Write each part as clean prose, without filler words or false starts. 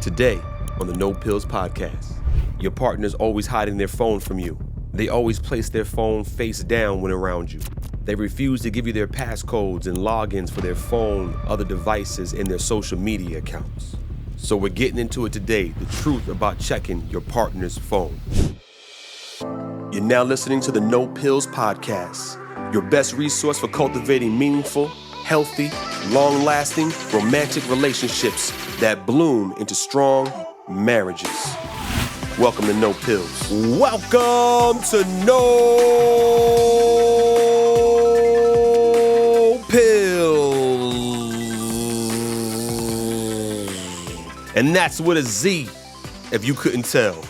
Today on the No Pillz podcast, your partner's always hiding their phone from you. They always place their phone face down when around you. They refuse to give you their passcodes and logins for their phone, other devices, and their social media accounts. So we're getting into it today, the truth about checking your partner's phone. You're now listening to the No Pillz podcast, your best resource for cultivating meaningful, healthy, long-lasting, romantic relationships that bloom into strong marriages. Welcome to No Pillz. Welcome to No Pillz. And that's with a Z, if you couldn't tell.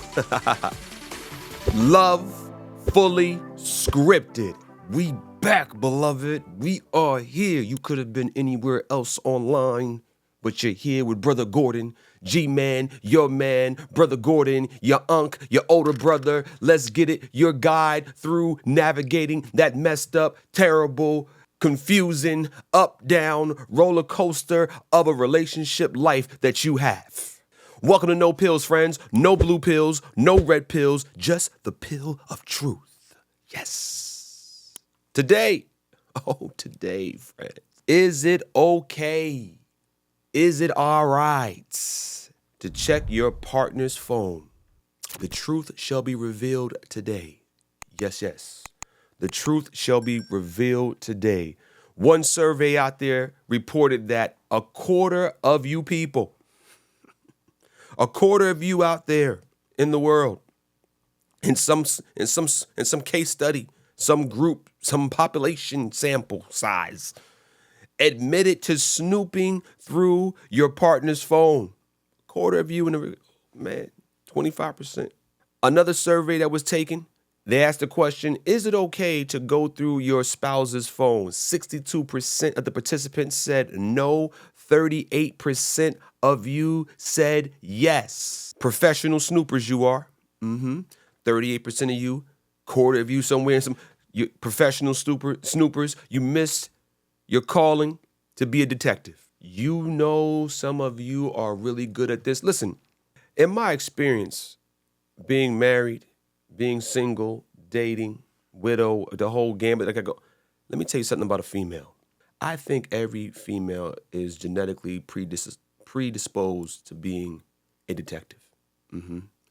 Love fully scripted. We back, beloved. We are here. You could have been anywhere else online, but you're here with Brother Gordon, G-Man, your man, Brother Gordon, your unk, your older brother. Let's get it. Your guide through navigating that messed up, terrible, confusing, up-down roller coaster of a relationship life that you have. Welcome to No Pillz, friends. No blue pills, no red pills, just the pill of truth. Yes. Today, friends, is it okay? Is it all right to check your partner's phone? The truth shall be revealed today. Yes. The truth shall be revealed today. One survey out there reported that a quarter of you people, a quarter of you out there in the world, in some case study, some group, some population sample size, admitted to snooping through your partner's phone. Quarter of you in the, 25%. Another survey that was taken, they asked the question, is it okay to go through your spouse's phone? 62% of the participants said no. 38% of you said yes. Professional snoopers you are. 38% of you, quarter of you somewhere in some professional snoopers, you missed your calling to be a detective. You know some of you are really good at this. Listen, in my experience, being married, being single, dating, widow, the whole gambit, let me tell you something about a female. I think every female is genetically predisposed to being a detective.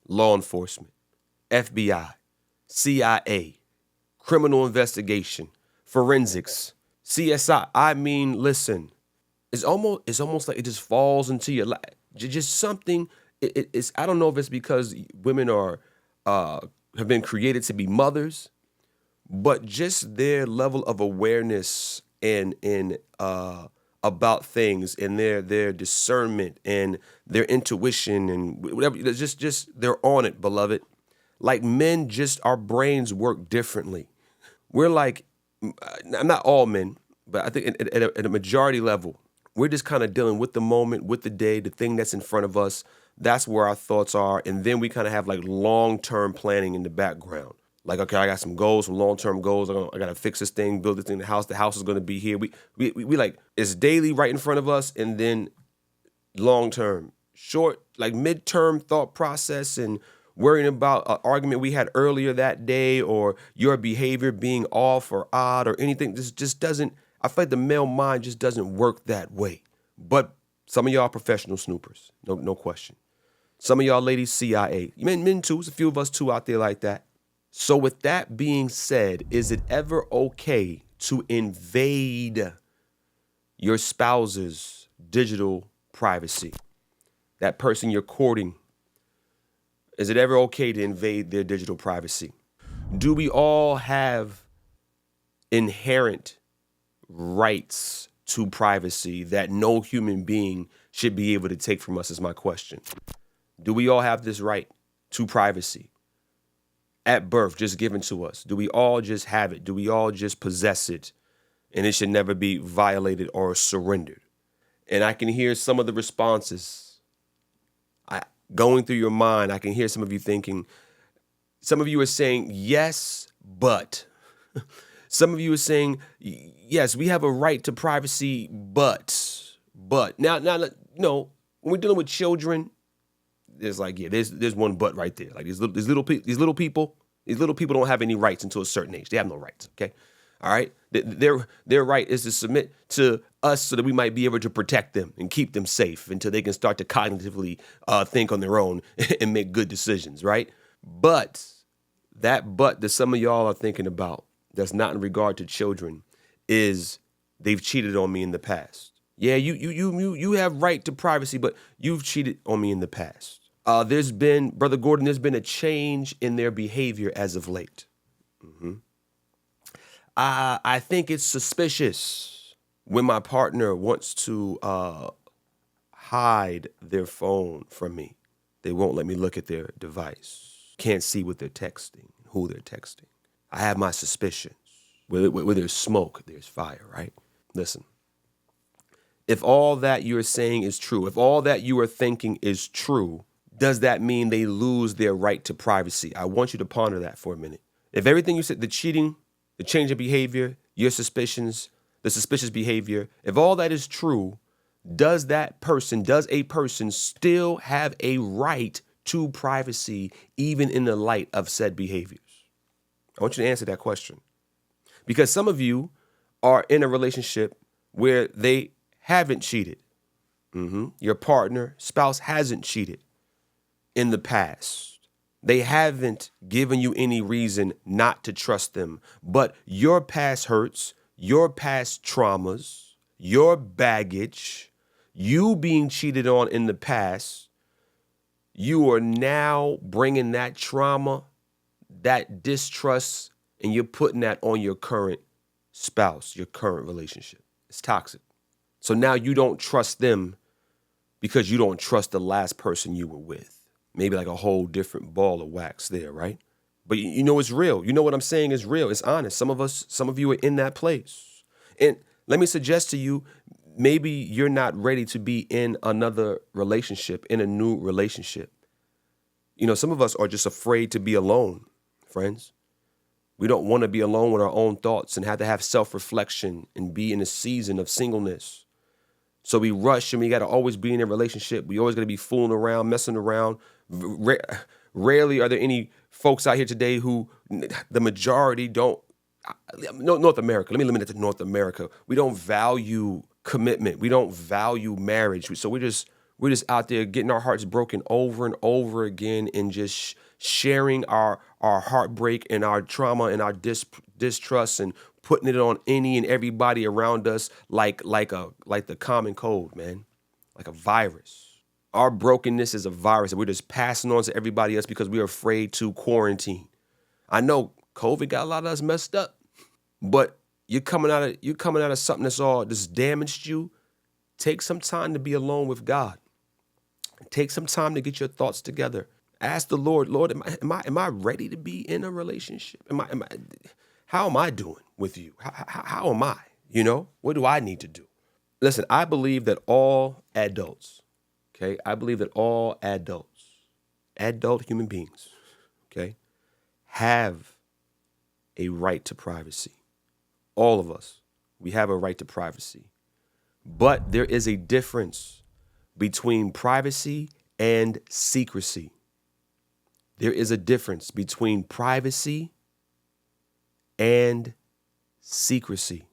Law enforcement, FBI, CIA, criminal investigation, forensics, CSI. I mean, listen, it's almost like it just falls into your life. Just something. It's I don't know if it's because women are have been created to be mothers, but just their level of awareness and about things and their discernment and their intuition and whatever. Just they're on it, beloved. Like men, just our brains work differently. We're like, not all men, but I think at a majority level, we're just kind of dealing with the moment, with the day, the thing that's in front of us. That's where our thoughts are. And then we kind of have like long-term planning in the background. Like, okay, I got some goals, some long-term goals. I got to fix this thing, build this thing, the house is going to be here. We like, it's daily right in front of us, and then long-term. Short, like mid-term thought process and worrying about an argument we had earlier that day or your behavior being off or odd or anything. This just doesn't, I feel like the male mind just doesn't work that way. But some of y'all are professional snoopers, no question. Some of y'all ladies, CIA. Men too, there's a few of us too out there like that. So with that being said, is it ever okay to invade your spouse's digital privacy? That person you're courting, is it ever okay to invade their digital privacy? Do we all have inherent rights to privacy that no human being should be able to take from us is my question. Do we all have this right to privacy at birth, just given to us? Do we all just have it? Do we all just possess it? And it should never be violated or surrendered. And I can hear some of the responses going through your mind. I can hear some of you thinking, some of you are saying, yes, but. Some of you are saying, yes, we have a right to privacy, but. Now, when we're dealing with children, there's like, yeah, there's one but right there. Like these little people don't have any rights until a certain age. They have no rights. Okay, all right. Their right is to submit to us so that we might be able to protect them and keep them safe until they can start to cognitively think on their own and make good decisions. Right. But that some of y'all are thinking about that's not in regard to children is they've cheated on me in the past. Yeah, you have right to privacy, but you've cheated on me in the past. Brother Gordon, there's been a change in their behavior as of late. I think it's suspicious when my partner wants to hide their phone from me. They won't let me look at their device. Can't see what they're texting, who they're texting. I have my suspicions. Where there's smoke, there's fire, right? Listen, if all that you're saying is true, if all that you are thinking is true, does that mean they lose their right to privacy? I want you to ponder that for a minute. If everything you said, the cheating, the change of behavior, your suspicions, the suspicious behavior, if all that is true, does a person still have a right to privacy even in the light of said behaviors? I want you to answer that question. Because some of you are in a relationship where they haven't cheated. Your partner, spouse hasn't cheated in the past. They haven't given you any reason not to trust them. But your past hurts, your past traumas, your baggage, you being cheated on in the past, you are now bringing that trauma, that distrust, and you're putting that on your current spouse, your current relationship. It's toxic. So now you don't trust them because you don't trust the last person you were with. Maybe like a whole different ball of wax there, right? But you know it's real. You know what I'm saying is real. It's honest. Some of you are in that place. And let me suggest to you, maybe you're not ready to be in another relationship, in a new relationship. You know, some of us are just afraid to be alone, friends. We don't want to be alone with our own thoughts and have to have self-reflection and be in a season of singleness. So we rush and we got to always be in a relationship. We always got to be fooling around, messing around. Rarely are there any folks out here today who the majority don't. North America, let me limit it to North America. We don't value commitment. We don't value marriage. So we're just out there getting our hearts broken over and over again and just sharing our heartbreak and our trauma and our distrust and putting it on any and everybody around us like the common cold, man, like a virus. Our brokenness is a virus that we're just passing on to everybody else because we're afraid to quarantine. I know COVID got a lot of us messed up, but you're coming out of something that's damaged you. Take some time to be alone with God. Take some time to get your thoughts together. Ask the Lord, am I ready to be in a relationship? How am I doing with you? How am I? You know, what do I need to do? Listen, I believe that all adults, okay? Adult human beings, okay, have a right to privacy. All of us, we have a right to privacy. But there is a difference between privacy and secrecy. There is a difference between privacy and secrecy.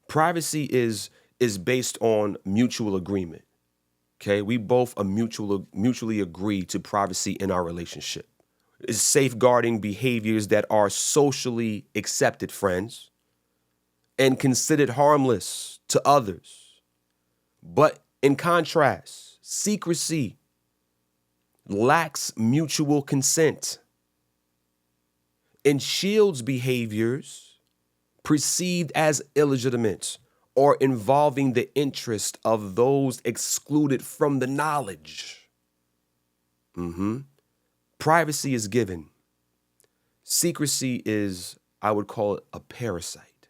Privacy is based on mutual agreement. Okay, we both mutually agree to privacy in our relationship. It's safeguarding behaviors that are socially accepted, friends, and considered harmless to others. But in contrast, secrecy lacks mutual consent and shields behaviors perceived as illegitimate or involving the interest of those excluded from the knowledge. Privacy is given. Secrecy is, I would call it, a parasite.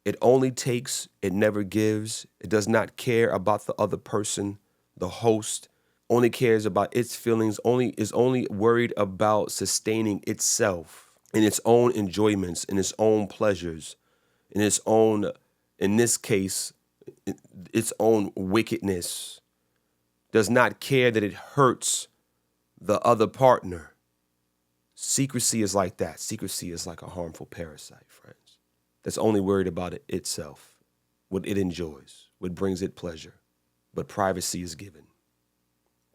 It only takes, it never gives. It does not care about the other person, the host, only cares about its feelings, is only worried about sustaining itself in its own enjoyments, in its own pleasures, in its own, in this case, its own wickedness. Does not care that it hurts the other partner. Secrecy is like that. Secrecy is like a harmful parasite, friends, that's only worried about it itself, what it enjoys, what brings it pleasure. But privacy is given.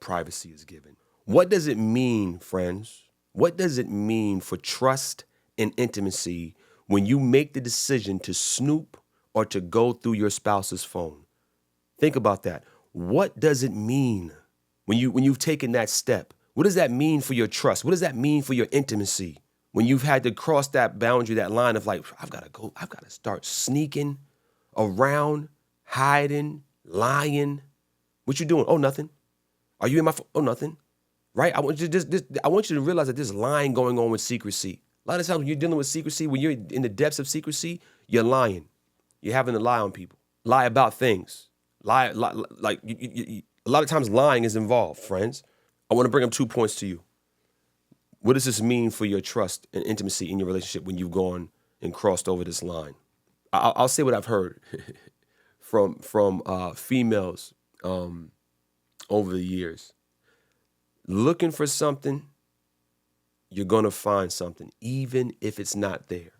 Privacy is given. What does it mean, friends? What does it mean for trust and intimacy when you make the decision to snoop or to go through your spouse's phone? Think about that. What does it mean when you've taken that step? What does that mean for your trust? What does that mean for your intimacy? When you've had to cross that boundary, that line of like, I've got to start sneaking around, hiding, lying. What you doing? Oh, nothing. Are you in my phone? Oh, nothing. Right? I want you to realize that there's lying going on with secrecy. A lot of times when you're dealing with secrecy, when you're in the depths of secrecy, you're lying. You're having to lie on people, lie about things. A lot of times lying is involved, friends. I want to bring up 2 points to you. What does this mean for your trust and intimacy in your relationship when you've gone and crossed over this line? I'll say what I've heard from females over the years. Looking for something, you're going to find something, even if it's not there.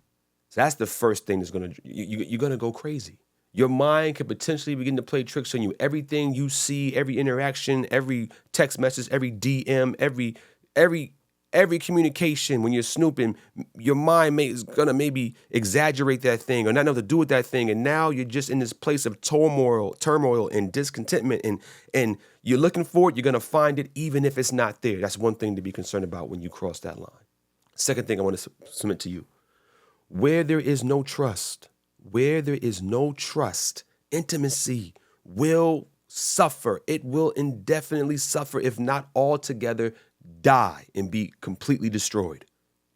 So that's the first thing that's going to, you're going to go crazy. Your mind could potentially begin to play tricks on you. Everything you see, every interaction, every text message, every DM, every communication, when you're snooping, your mind is going to maybe exaggerate that thing or not know what to do with that thing. And now you're just in this place of turmoil and discontentment. And you're looking for it. You're going to find it even if it's not there. That's one thing to be concerned about when you cross that line. Second thing I want to submit to you. Where there is no trust, intimacy will suffer. It will indefinitely suffer, if not altogether die and be completely destroyed.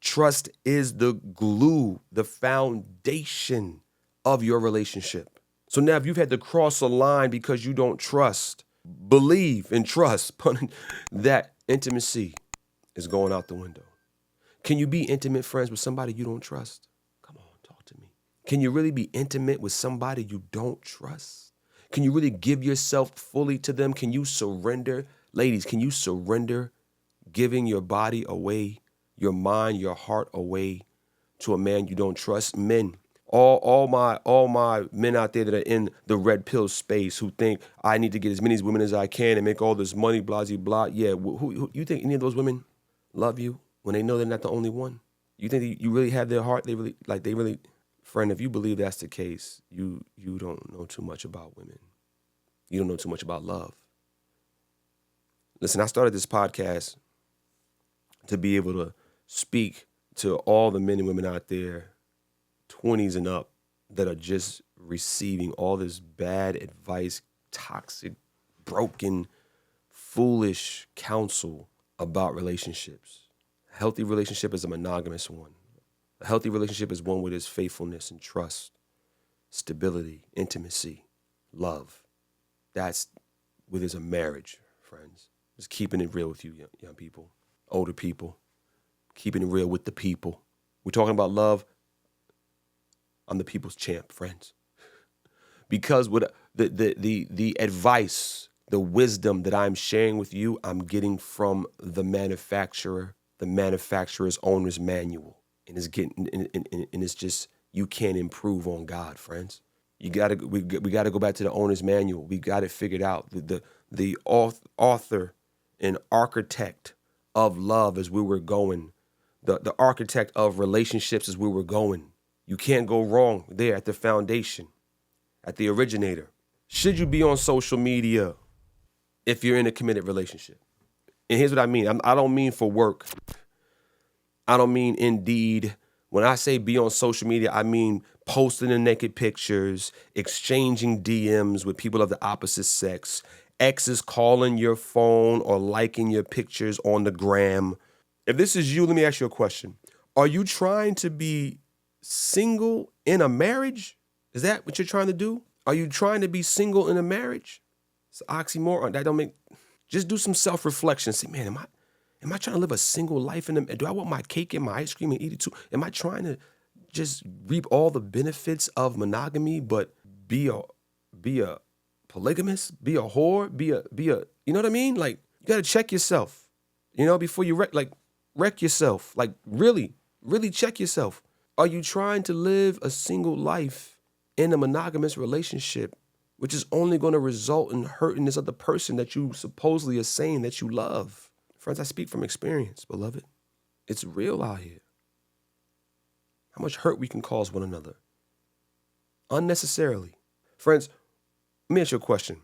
Trust is the glue, the foundation of your relationship. So now if you've had to cross a line because you don't trust, believe and trust that intimacy is going out the window. Can you be intimate, friends, with somebody you don't trust? Come on, talk to me. Can you really be intimate with somebody you don't trust? Can you really give yourself fully to them? Can you surrender? Ladies, can you surrender giving your body away, your mind, your heart away to a man you don't trust? Men, all my men out there that are in the red pill space who think I need to get as many women as I can and make all this money, blah, blah, blah. Yeah, who you think any of those women love you when they know they're not the only one? You think you really have their heart? They really, friend, if you believe that's the case, you don't know too much about women. You don't know too much about love. Listen, I started this podcast to be able to speak to all the men and women out there, 20s and up, that are just receiving all this bad advice, toxic, broken, foolish counsel about relationships. A healthy relationship is a monogamous one. A healthy relationship is one where there's faithfulness and trust, stability, intimacy, love. That's where there's a marriage, friends. Just keeping it real with you, young people, older people, keeping it real with the people. We're talking about love. I'm the people's champ, friends. Because with the advice, the wisdom that I'm sharing with you, I'm getting from the manufacturer's owner's manual. And it's just, you can't improve on God, friends. We gotta go back to the owner's manual. We got it figured out. The author and architect of love is where we're going. The architect of relationships is where we're going. You can't go wrong there at the foundation, at the originator. Should you be on social media if you're in a committed relationship? And here's what I mean. I don't mean for work. I don't mean Indeed. When I say be on social media, I mean posting the naked pictures, exchanging DMs with people of the opposite sex, exes calling your phone or liking your pictures on the gram. If this is you, let me ask you a question. Are you trying to be single in a marriage? Is that what you're trying to do? Are you trying to be single in a marriage? It's an oxymoron. That don't make. Just do some self-reflection. Say, man, am I trying to live a single life do I want my cake and my ice cream and eat it too? Am I trying to just reap all the benefits of monogamy, but be a polygamist, be a whore, be a, you know what I mean? Like, you got to check yourself. Before you wreck yourself. Like, really, really check yourself. Are you trying to live a single life in a monogamous relationship, which is only going to result in hurting this other person that you supposedly are saying that you love? Friends, I speak from experience, beloved. It's real out here. How much hurt we can cause one another unnecessarily. Friends, let me ask you a question.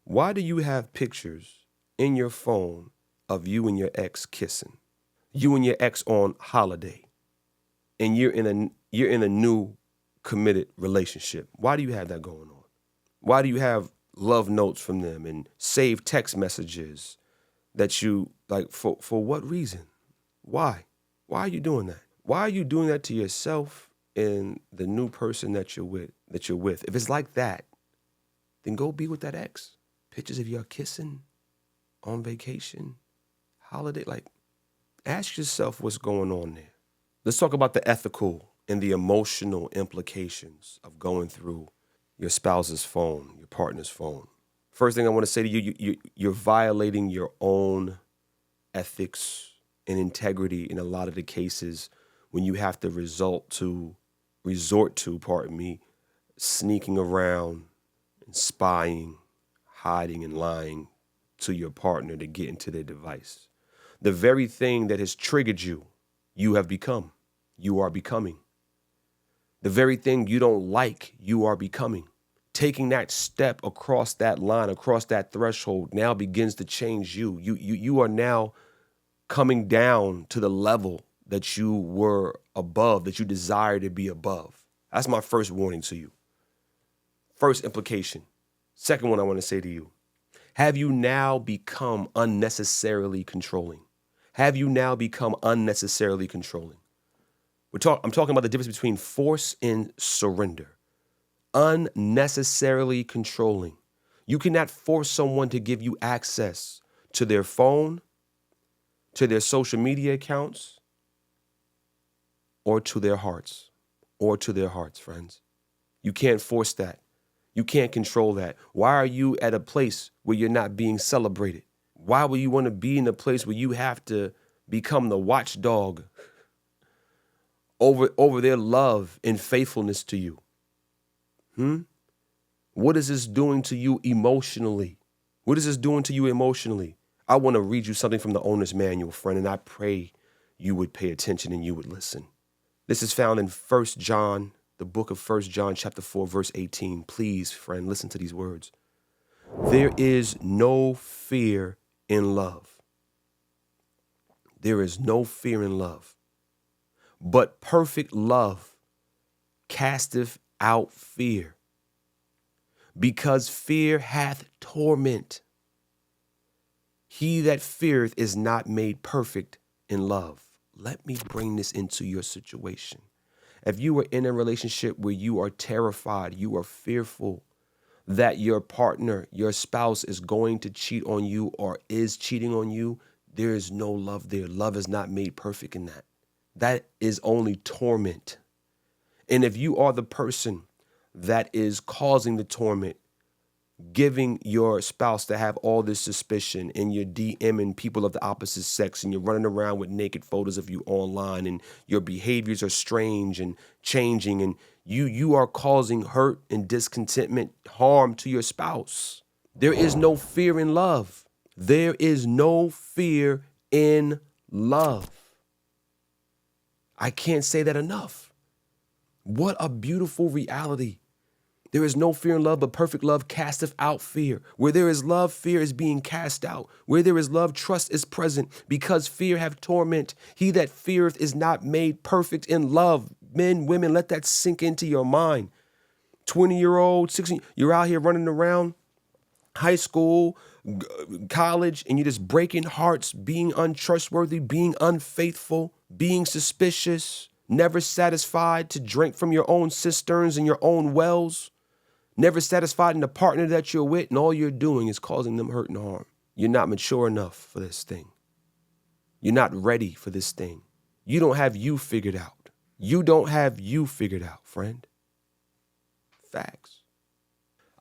Why do you have pictures in your phone of you and your ex kissing, you and your ex on holiday, and you're in a new committed relationship? Why do you have that going on? Why do you have love notes from them and saved text messages that you like for what reason? Why? Why are you doing that? Why are you doing that to yourself and the new person that you're with? If it's like that, then go be with that ex. Pictures of y'all kissing on vacation, holiday. Like, ask yourself what's going on there. Let's talk about the ethical and the emotional implications of going through your spouse's phone, your partner's phone. First thing I want to say to you, you're violating your own ethics and integrity in a lot of the cases when you have to resort to, sneaking around and spying, hiding and lying to your partner to get into their device. The very thing that has triggered you, you are becoming. The very thing you don't like, you are becoming. Taking that step across that line, across that threshold now begins to change you. You are now coming down to the level that you were above, that you desire to be above. That's my first warning to you. First implication. Second one I want to say to you. Have you now become unnecessarily controlling? Have you now become unnecessarily controlling? I'm talking about the difference between force and surrender. Unnecessarily controlling. You cannot force someone to give you access to their phone, to their social media accounts, or to their hearts, friends. You can't force that. You can't control that. Why are you at a place where you're not being celebrated? Why would you want to be in a place where you have to become the watchdog over their love and faithfulness to you? What is this doing to you emotionally? I want to read you something from the owner's manual, friend, and I pray you would pay attention and you would listen. This is found in 1 John, the book of 1 John, chapter 4, verse 18. Please, friend, listen to these words. There is no fear in love. There is no fear in love. But perfect love casteth out fear, because fear hath torment. He that feareth is not made perfect in love. Let me bring this into your situation. If you are in a relationship where you are terrified, you are fearful that your partner, your spouse is going to cheat on you or is cheating on you, there is no love there. Love is not made perfect in that. That is only torment. And if you are the person that is causing the torment, giving your spouse to have all this suspicion, and you're DMing people of the opposite sex, and you're running around with naked photos of you online, and your behaviors are strange and changing, and you are causing hurt and discontentment, harm to your spouse. There is no fear in love. There is no fear in love. I can't say that enough. What a beautiful reality. There is no fear in love, but perfect love casteth out fear. Where there is love, fear is being cast out. Where there is love, trust is present, because fear hath torment. He that feareth is not made perfect in love. Men, women, let that sink into your mind. 20-year-old, 16, you're out here running around, high school, college, and you're just breaking hearts, being untrustworthy, being unfaithful, being suspicious, never satisfied to drink from your own cisterns and your own wells. Never satisfied in the partner that you're with, and all you're doing is causing them hurt and harm. You're not mature enough for this thing. You're not ready for this thing. You don't have you figured out. You don't have you figured out, friend. Facts.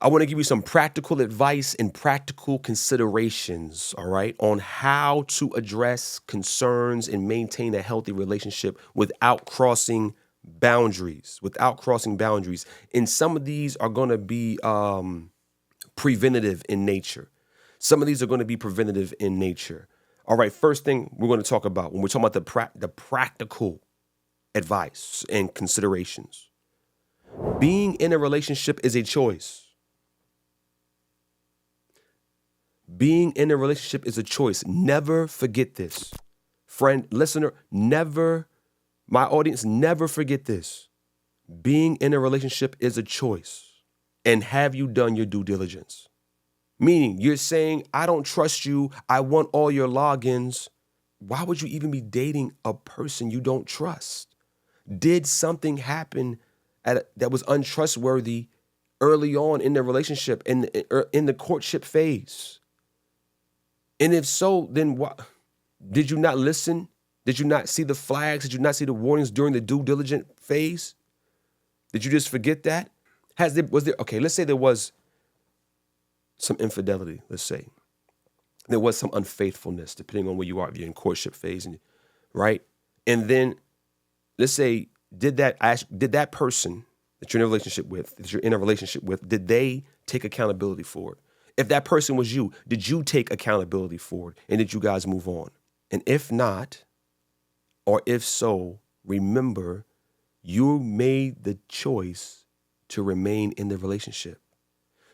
I want to give you some practical advice and practical considerations, all right, on how to address concerns and maintain a healthy relationship without crossing boundaries, And some of these are going to be preventative in nature. Some of these are going to be preventative in nature. All right, first thing we're going to talk about when we're talking about the practical advice and considerations. Being in a relationship is a choice. Being in a relationship is a choice. Never forget this. Friend, listener, my audience, never forget this. Being in a relationship is a choice. And have you done your due diligence? Meaning you're saying, I don't trust you. I want all your logins. Why would you even be dating a person you don't trust? Did something happen that was untrustworthy early on in the relationship, in the courtship phase? And if so, then what? Did you not listen? Did you not see the flags? Did you not see the warnings during the due diligent phase? Did you just forget that? Okay, let's say there was some infidelity, let's say. There was some unfaithfulness, depending on where you are, if you're in courtship phase, right? And then let's say, did that person that you're in a relationship with, did they take accountability for it? If that person was you, did you take accountability for it? And did you guys move on? And if not, or if so, remember, you made the choice to remain in the relationship.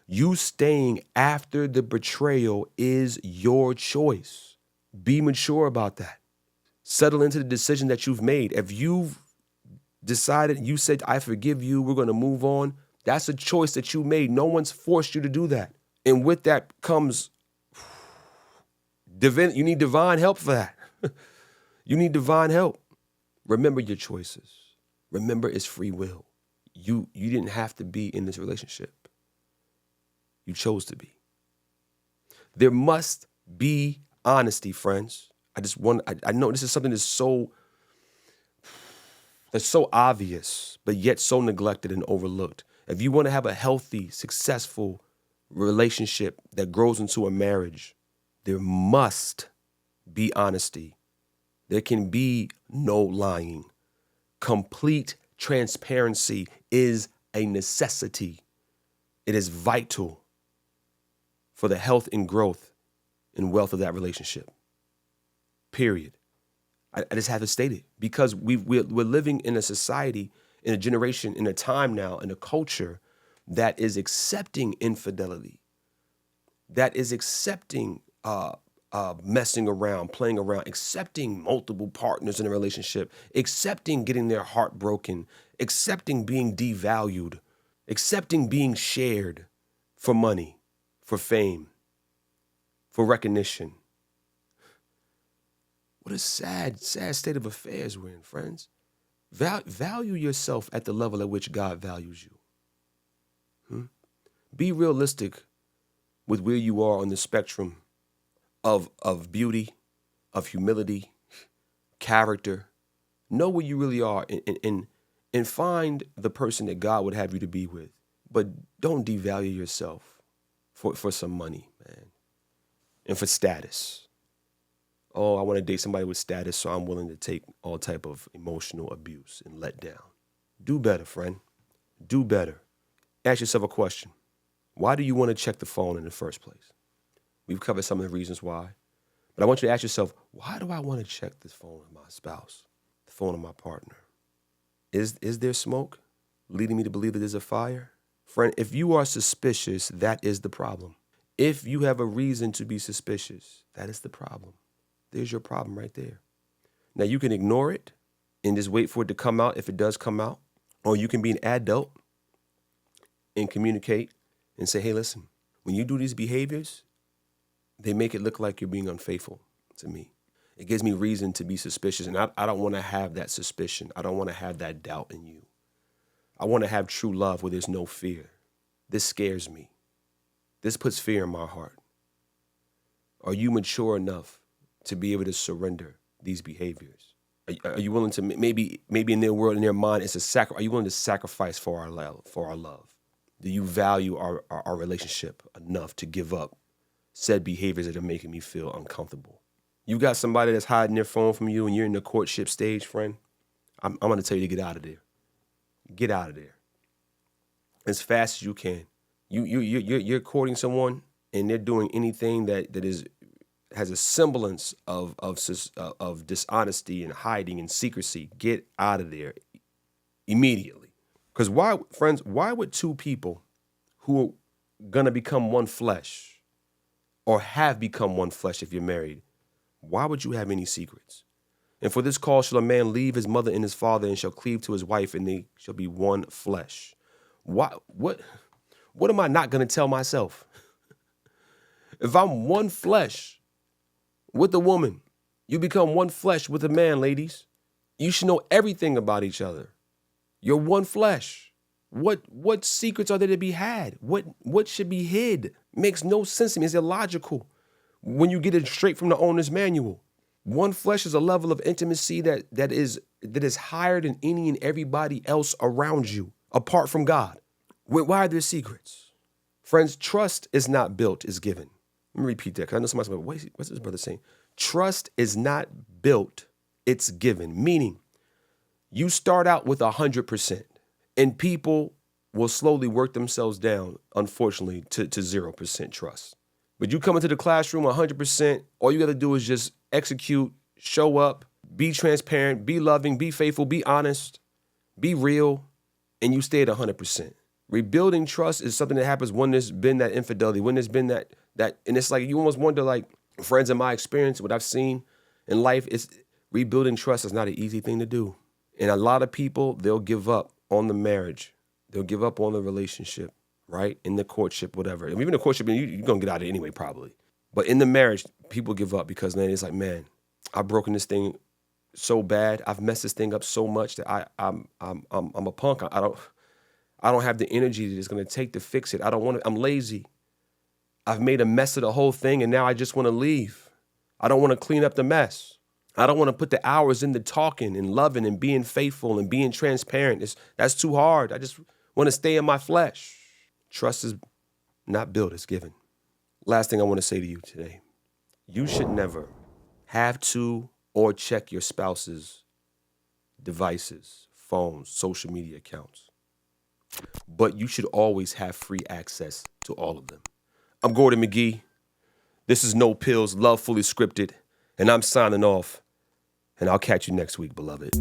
You staying after the betrayal is your choice. Be mature about that. Settle into the decision that you've made. If you've decided, you said, I forgive you, we're going to move on, that's a choice that you made. No one's forced you to do that. And with that comes, you need divine help for that. You need divine help. Remember your choices. Remember, it's free will. You didn't have to be in this relationship. You chose to be. There must be honesty, friends. I know this is something that's so obvious, but yet so neglected and overlooked. If you want to have a healthy, successful relationship that grows into a marriage, there must be honesty. There can be no lying. Complete transparency is a necessity. It is vital for the health and growth and wealth of that relationship. Period. I just have to state it because we're living in a society, in a generation, in a time now, in a culture that is accepting infidelity, that is accepting messing around, playing around, accepting multiple partners in a relationship, accepting getting their heart broken, accepting being devalued, accepting being shared for money, for fame, for recognition. What a sad state of affairs we're in, friends. Value yourself at the level at which God values you. Be realistic with where you are on the spectrum of beauty, of humility, character. Know where you really are and find the person that God would have you to be with. But don't devalue yourself for some money, man, and for status. Oh, I want to date somebody with status, so I'm willing to take all type of emotional abuse and let down. Do better, friend. Do better. Ask yourself a question. Why do you want to check the phone in the first place? We've covered some of the reasons why. But I want you to ask yourself, why do I want to check this phone of my spouse, the phone of my partner? Is there smoke leading me to believe that there's a fire? Friend, if you are suspicious, that is the problem. If you have a reason to be suspicious, that is the problem. There's your problem right there. Now, you can ignore it and just wait for it to come out if it does come out. Or you can be an adult and communicate and say, hey, listen, when you do these behaviors, they make it look like you're being unfaithful to me. It gives me reason to be suspicious. And I don't want to have that suspicion. I don't want to have that doubt in you. I want to have true love where there's no fear. This scares me. This puts fear in my heart. Are you mature enough to be able to surrender these behaviors? Are you willing to, maybe in their world, in their mind, it's a sacrifice. Are you willing to sacrifice for our love? Do you value our relationship enough to give up said behaviors that are making me feel uncomfortable? You got somebody that's hiding their phone from you and you're in the courtship stage, friend. I'm going to tell you to get out of there. Get out of there as fast as you can. You're courting someone and they're doing anything that has a semblance of dishonesty and hiding and secrecy. Get out of there immediately. Because why would two people who are gonna become one flesh or have become one flesh if you're married, why would you have any secrets? And for this cause shall a man leave his mother and his father and shall cleave to his wife, and they shall be one flesh. What am I not gonna tell myself? If I'm one flesh with a woman, you become one flesh with a man, ladies. You should know everything about each other. You're one flesh. What secrets are there to be had? What should be hid? Makes no sense to me. It's illogical when you get it straight from the owner's manual. One flesh is a level of intimacy that is higher than any and everybody else around you, apart from God. Why are there secrets? Friends, trust is not built, it's given. Let me repeat that, because I know somebody's like, what's this brother saying? Trust is not built, it's given. Meaning, you start out with 100%, and people will slowly work themselves down, unfortunately, to 0% trust. But you come into the classroom 100%, all you got to do is just execute, show up, be transparent, be loving, be faithful, be honest, be real, and you stay at 100%. Rebuilding trust is something that happens when there's been that infidelity, when there's been that, and it's like you almost wonder, like, friends, in my experience, what I've seen in life, is rebuilding trust is not an easy thing to do. And a lot of people, they'll give up on the marriage. They'll give up on the relationship, right? In the courtship, whatever. And even the courtship, you're going to get out of it anyway, probably. But in the marriage, people give up because then it's like, man, I've broken this thing so bad. I've messed this thing up so much that I'm a punk. I don't have the energy that it's going to take to fix it. I'm lazy. I've made a mess of the whole thing, and now I just want to leave. I don't want to clean up the mess. I don't want to put the hours into talking and loving and being faithful and being transparent. That's too hard. I just want to stay in my flesh. Trust is not built, it's given. Last thing I want to say to you today. You should never have to or check your spouse's devices, phones, social media accounts. But you should always have free access to all of them. I'm Gordon McGee. This is No Pillz, Love Fully Scripted, and I'm signing off. And I'll catch you next week, beloved.